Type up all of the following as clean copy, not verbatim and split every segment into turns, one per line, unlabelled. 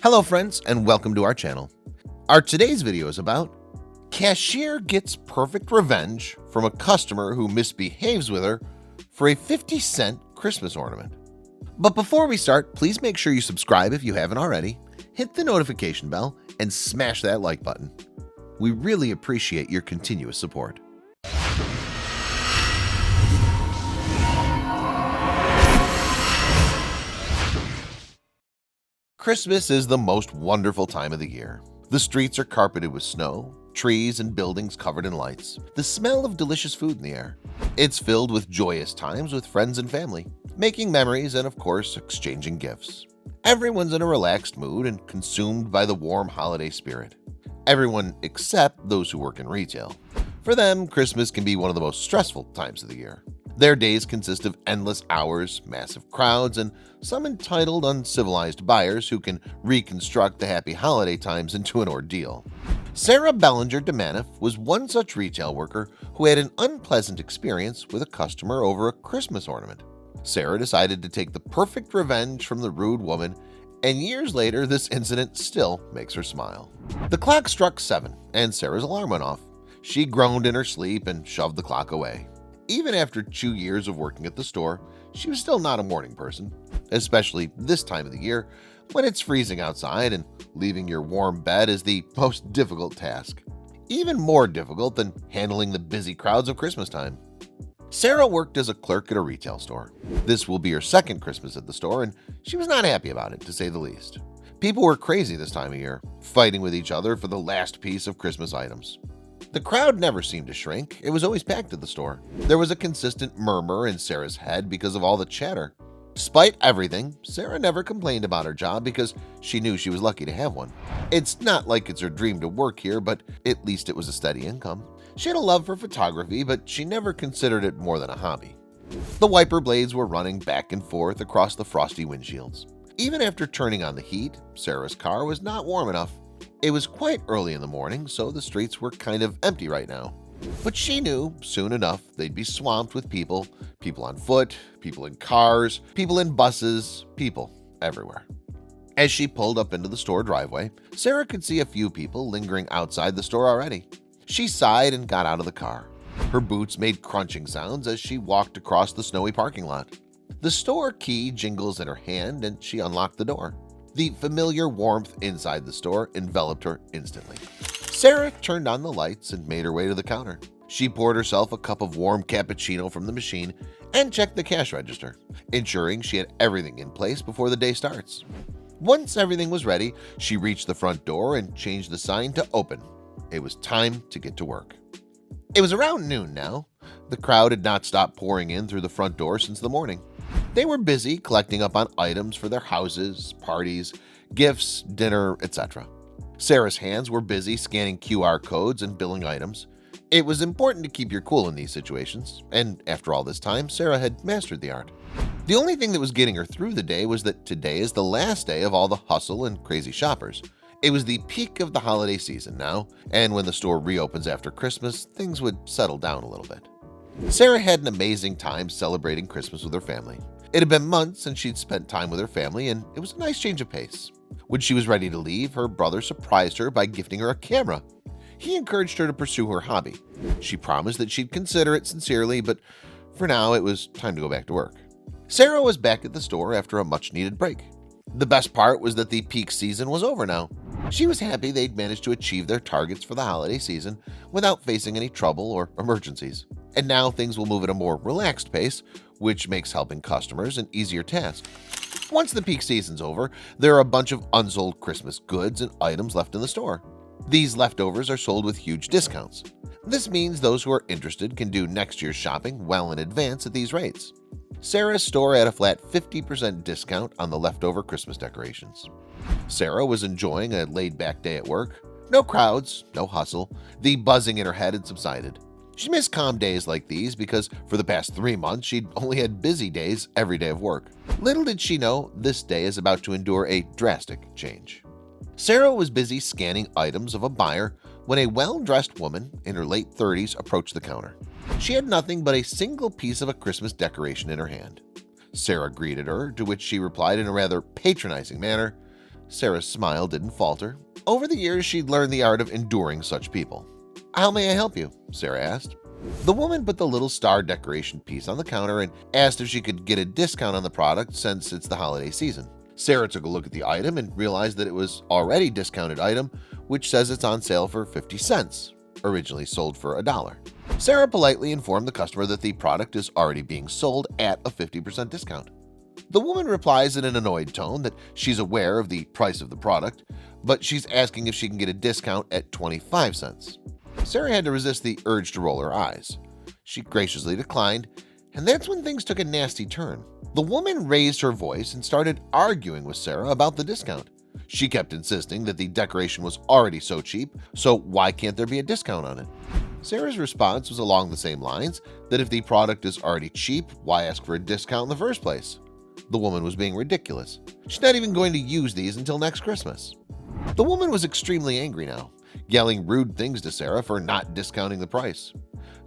Hello friends and welcome to our channel. Our today's video is about Cashier gets perfect revenge from a customer who misbehaves with her for a 50-cent Christmas ornament. But before we start, please make sure you subscribe if you haven't already, hit the notification bell, and smash that like button. We really appreciate your continuous support. Christmas is the most wonderful time of the year. The streets are carpeted with snow, trees and buildings covered in lights, the smell of delicious food in the air. It's filled with joyous times with friends and family, making memories and of course exchanging gifts. Everyone's in a relaxed mood and consumed by the warm holiday spirit. Everyone except those who work in retail. For them, Christmas can be one of the most stressful times of the year. Their days consist of endless hours, massive crowds, and some entitled, uncivilized buyers who can reconstruct the happy holiday times into an ordeal. Sarah Bellinger DeManiff was one such retail worker who had an unpleasant experience with a customer over a Christmas ornament. Sarah decided to take the perfect revenge from the rude woman, and years later this incident still makes her smile. The clock struck 7 and Sarah's alarm went off. She groaned in her sleep and shoved the clock away. Even after 2 years of working at the store, she was still not a morning person, especially this time of the year when it's freezing outside and leaving your warm bed is the most difficult task. Even more difficult than handling the busy crowds of Christmas time. Sarah worked as a clerk at a retail store. This will be her second Christmas at the store, and she was not happy about it, to say the least. People were crazy this time of year, fighting with each other for the last piece of Christmas items. The crowd never seemed to shrink. It was always packed at the store. There was a consistent murmur in Sarah's head because of all the chatter. Despite everything, Sarah never complained about her job because she knew she was lucky to have one. It's not like it's her dream to work here, but at least it was a steady income. She had a love for photography, but she never considered it more than a hobby. The wiper blades were running back and forth across the frosty windshields. Even after turning on the heat, Sarah's car was not warm enough. It was quite early in the morning, so the streets were kind of empty right now. But she knew soon enough they'd be swamped with people on foot, people in cars, people in buses, people everywhere. As she pulled up into the store driveway, Sarah could see a few people lingering outside the store already. She sighed and got out of the car. Her boots made crunching sounds as she walked across the snowy parking lot. The store key jingles in her hand and she unlocked the door. The familiar warmth inside the store enveloped her instantly. Sarah turned on the lights and made her way to the counter. She poured herself a cup of warm cappuccino from the machine and checked the cash register, ensuring she had everything in place before the day starts. Once everything was ready, she reached the front door and changed the sign to open. It was time to get to work. It was around noon now. The crowd had not stopped pouring in through the front door since the morning. They were busy collecting up on items for their houses, parties, gifts, dinner, etc. Sarah's hands were busy scanning QR codes and billing items. It was important to keep your cool in these situations, and after all this time, Sarah had mastered the art. The only thing that was getting her through the day was that today is the last day of all the hustle and crazy shoppers. It was the peak of the holiday season now, and when the store reopens after Christmas, things would settle down a little bit. Sarah had an amazing time celebrating Christmas with her family. It had been months since she'd spent time with her family, and it was a nice change of pace. When she was ready to leave, her brother surprised her by gifting her a camera. He encouraged her to pursue her hobby. She promised that she'd consider it sincerely, but for now it was time to go back to work. Sarah was back at the store after a much-needed break. The best part was that the peak season was over now. She was happy they'd managed to achieve their targets for the holiday season without facing any trouble or emergencies. And now things will move at a more relaxed pace, which makes helping customers an easier task. Once the peak season's over, there are a bunch of unsold Christmas goods and items left in the store. These leftovers are sold with huge discounts. This means those who are interested can do next year's shopping well in advance at these rates. Sarah's store had a flat 50% discount on the leftover Christmas decorations. Sarah was enjoying a laid-back day at work. No crowds, no hustle. The buzzing in her head had subsided. She missed calm days like these because for the past 3 months she'd only had busy days every day of work. Little did she know this day is about to endure a drastic change. Sarah was busy scanning items of a buyer when a well-dressed woman in her late 30s approached the counter. She had nothing but a single piece of a Christmas decoration in her hand. Sarah greeted her, to which she replied in a rather patronizing manner, Sarah's smile didn't falter. Over the years, she'd learned the art of enduring such people. "How may I help you?" Sarah asked. The woman put the little star decoration piece on the counter and asked if she could get a discount on the product since it's the holiday season. Sarah took a look at the item and realized that it was already a discounted item, which says it's on sale for 50 cents, originally sold for $1. Sarah politely informed the customer that the product is already being sold at a 50% discount. The woman replies in an annoyed tone that she's aware of the price of the product, but she's asking if she can get a discount at 25 cents. Sarah had to resist the urge to roll her eyes. She graciously declined, and that's when things took a nasty turn. The woman raised her voice and started arguing with Sarah about the discount. She kept insisting that the decoration was already so cheap, so why can't there be a discount on it? Sarah's response was along the same lines, that if the product is already cheap, why ask for a discount in the first place? The woman was being ridiculous. She's not even going to use these until next Christmas. The woman was extremely angry now, yelling rude things to Sarah for not discounting the price.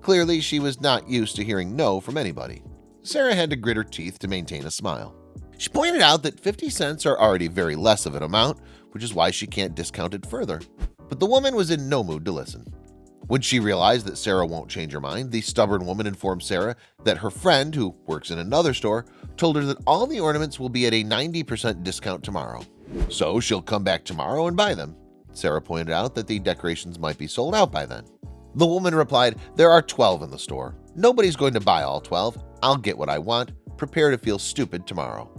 Clearly, she was not used to hearing no from anybody. Sarah had to grit her teeth to maintain a smile. She pointed out that 50 cents are already very less of an amount, which is why she can't discount it further. But the woman was in no mood to listen. When she realized that Sarah won't change her mind, the stubborn woman informed Sarah that her friend, who works in another store, told her that all the ornaments will be at a 90% discount tomorrow. So she'll come back tomorrow and buy them. Sarah pointed out that the decorations might be sold out by then. The woman replied, "There are 12 in the store. Nobody's going to buy all 12. I'll get what I want. Prepare to feel stupid tomorrow."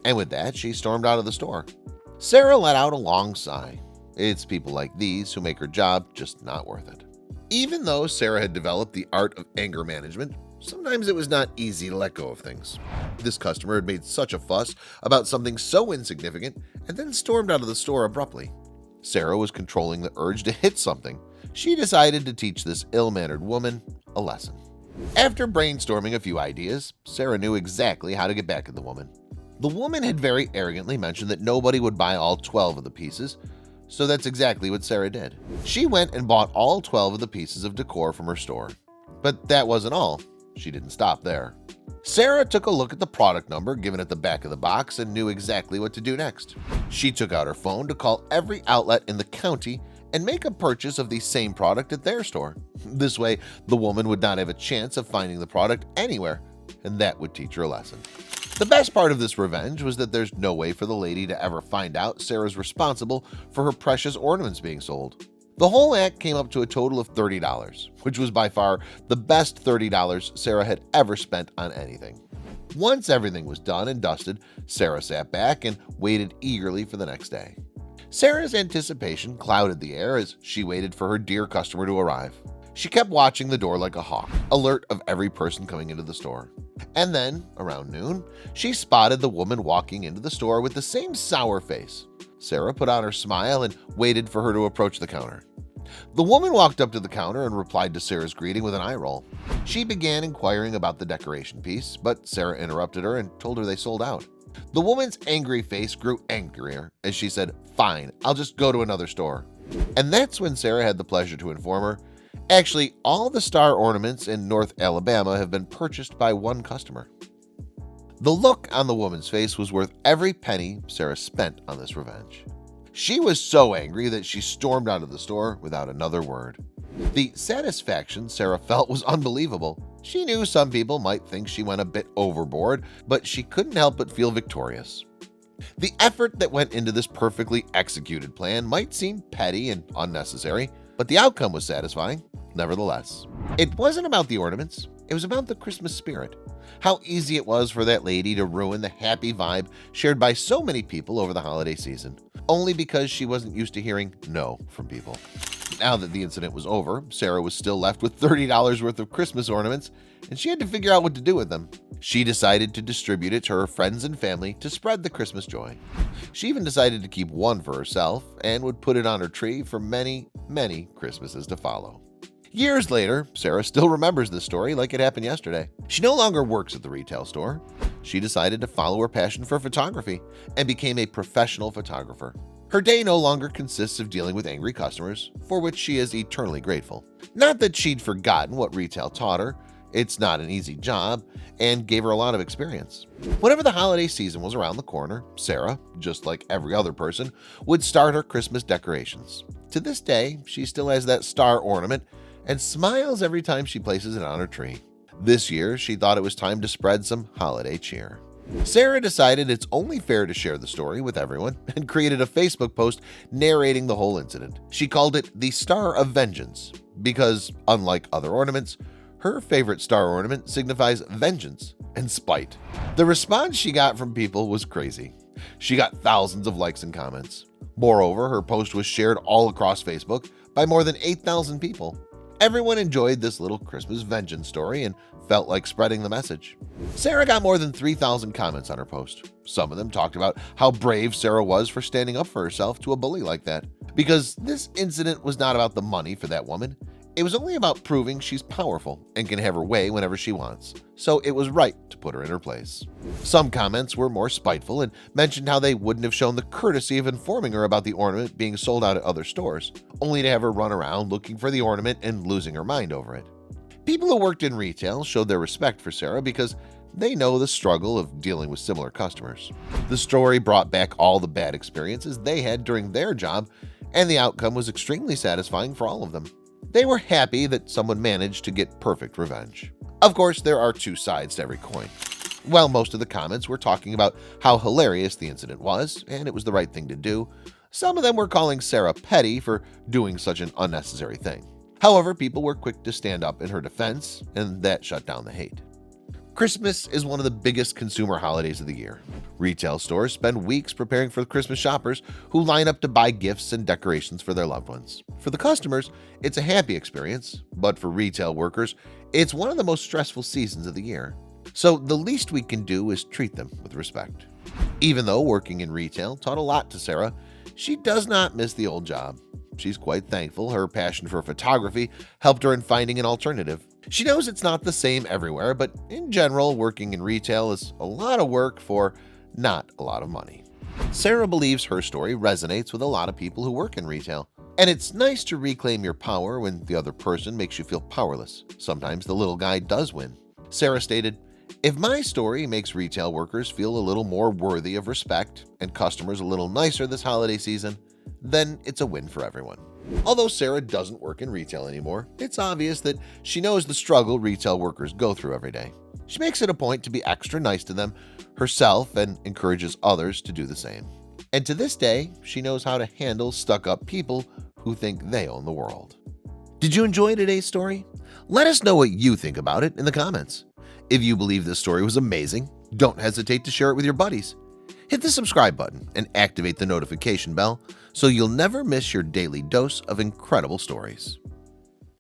And with that, she stormed out of the store. Sarah let out a long sigh. It's people like these who make her job just not worth it. Even though Sarah had developed the art of anger management, sometimes it was not easy to let go of things. This customer had made such a fuss about something so insignificant and then stormed out of the store abruptly. Sarah was controlling the urge to hit something. She decided to teach this ill-mannered woman a lesson. After brainstorming a few ideas, Sarah knew exactly how to get back at the woman. The woman had very arrogantly mentioned that nobody would buy all 12 of the pieces, so that's exactly what Sarah did. She went and bought all 12 of the pieces of decor from her store. But that wasn't all. She didn't stop there. Sarah took a look at the product number given at the back of the box and knew exactly what to do next. She took out her phone to call every outlet in the county and make a purchase of the same product at their store. This way, the woman would not have a chance of finding the product anywhere, and that would teach her a lesson. The best part of this revenge was that there's no way for the lady to ever find out Sarah's responsible for her precious ornaments being sold. The whole act came up to a total of $30, which was by far the best $30 Sarah had ever spent on anything. Once everything was done and dusted, Sarah sat back and waited eagerly for the next day. Sarah's anticipation clouded the air as she waited for her dear customer to arrive. She kept watching the door like a hawk, alert of every person coming into the store. And then, around noon, she spotted the woman walking into the store with the same sour face. Sarah put on her smile and waited for her to approach the counter. The woman walked up to the counter and replied to Sarah's greeting with an eye roll. She began inquiring about the decoration piece, but Sarah interrupted her and told her they sold out. The woman's angry face grew angrier as she said, "Fine, I'll just go to another store." And that's when Sarah had the pleasure to inform her, actually, all the star ornaments in North Alabama have been purchased by one customer. The look on the woman's face was worth every penny Sarah spent on this revenge. She was so angry that she stormed out of the store without another word. The satisfaction Sarah felt was unbelievable. She knew some people might think she went a bit overboard, but she couldn't help but feel victorious. The effort that went into this perfectly executed plan might seem petty and unnecessary, but the outcome was satisfying, nevertheless. It wasn't about the ornaments, it was about the Christmas spirit. How easy it was for that lady to ruin the happy vibe shared by so many people over the holiday season, only because she wasn't used to hearing no from people. Now that the incident was over, Sarah was still left with $30 worth of Christmas ornaments, and she had to figure out what to do with them. She decided to distribute it to her friends and family to spread the Christmas joy. She even decided to keep one for herself and would put it on her tree for many, many Christmases to follow. Years later, Sarah still remembers this story like it happened yesterday. She no longer works at the retail store. She decided to follow her passion for photography and became a professional photographer. Her day no longer consists of dealing with angry customers, for which she is eternally grateful. Not that she'd forgotten what retail taught her. It's not an easy job and gave her a lot of experience. Whenever the holiday season was around the corner, Sarah, just like every other person, would start her Christmas decorations. To this day, she still has that star ornament and smiles every time she places it on her tree. This year, she thought it was time to spread some holiday cheer. Sarah decided it's only fair to share the story with everyone and created a Facebook post narrating the whole incident. She called it the Star of Vengeance because, unlike other ornaments, her favorite star ornament signifies vengeance and spite. The response she got from people was crazy. She got thousands of likes and comments. Moreover, her post was shared all across Facebook by more than 8,000 people. Everyone enjoyed this little Christmas vengeance story and felt like spreading the message. Sarah got more than 3,000 comments on her post. Some of them talked about how brave Sarah was for standing up for herself to a bully like that. Because this incident was not about the money for that woman. It was only about proving she's powerful and can have her way whenever she wants. So it was right to put her in her place. Some comments were more spiteful and mentioned how they wouldn't have shown the courtesy of informing her about the ornament being sold out at other stores, only to have her run around looking for the ornament and losing her mind over it. People who worked in retail showed their respect for Sarah because they know the struggle of dealing with similar customers. The story brought back all the bad experiences they had during their job, and the outcome was extremely satisfying for all of them. They were happy that someone managed to get perfect revenge. Of course, there are two sides to every coin. While most of the comments were talking about how hilarious the incident was, and it was the right thing to do, some of them were calling Sarah petty for doing such an unnecessary thing. However, people were quick to stand up in her defense, and that shut down the hate. Christmas is one of the biggest consumer holidays of the year. Retail stores spend weeks preparing for the Christmas shoppers who line up to buy gifts and decorations for their loved ones. For the customers, it's a happy experience, but for retail workers, it's one of the most stressful seasons of the year. So the least we can do is treat them with respect. Even though working in retail taught a lot to Sarah, she does not miss the old job. She's quite thankful her passion for photography helped her in finding an alternative. She knows it's not the same everywhere, but in general, working in retail is a lot of work for not a lot of money. Sarah believes her story resonates with a lot of people who work in retail. And it's nice to reclaim your power when the other person makes you feel powerless. Sometimes the little guy does win. Sarah stated, "If my story makes retail workers feel a little more worthy of respect and customers a little nicer this holiday season, then it's a win for everyone." Although Sarah doesn't work in retail anymore, it's obvious that she knows the struggle retail workers go through every day. She makes it a point to be extra nice to them herself and encourages others to do the same. And to this day, she knows how to handle stuck-up people who think they own the world. Did you enjoy today's story? Let us know what you think about it in the comments. If you believe this story was amazing, don't hesitate to share it with your buddies. Hit the subscribe button and activate the notification bell so you'll never miss your daily dose of incredible stories.